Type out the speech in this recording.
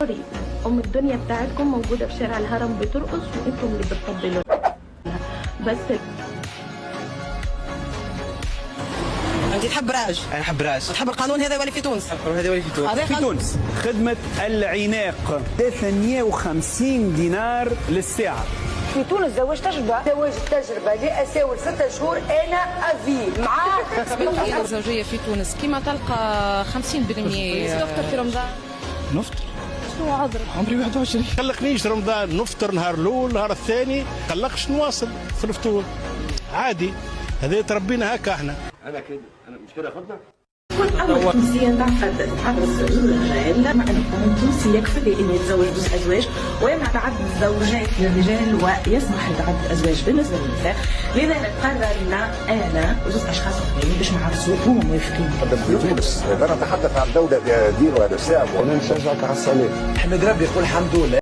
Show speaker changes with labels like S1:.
S1: ام الدنيا بتاعتكم موجوده في شارع الهرم بترقص وانتم اللي بتطبلوا بس.
S2: انت تحب راج؟
S3: انا نحب راج.
S2: تحب القانون هذا يولي في تونس؟
S3: هذا يولي في تونس.
S4: في تونس خدمة العناق 350 دينار للساعة.
S5: في تونس زواج التجربة لأساور 6 شهور أنا أفي معاه.
S6: الزوجية في تونس كما تلقى 50%.
S7: نفطر في رمضان.
S4: نفطر؟
S7: شنو عذرك؟
S4: عمري 21.
S8: قلقنيش رمضان، نفطر نهار الاول نهار الثاني قلقش نواصل في الفطور عادي، هذا تربينا هكا احنا.
S9: انا كده انا مش كده خدنا.
S1: كل أمر تونسيا تعقد تعرض الرجال مع أن القانون التونسي يكفل أن يتزوج بزوج أزواج ويمنع تعدد الزوجات للرجال ويسمح بتعدد الأزواج بالنسبة للنساء. لذلك قررنا أنا وزوج أشخاص آخرين باش نعرسوا وهم موافقين.
S9: تونس انا اتحدث عن دوله دين ونساء.
S10: وانا نشجعك على الصلاه.
S3: احمد ربي يقول الحمد لله.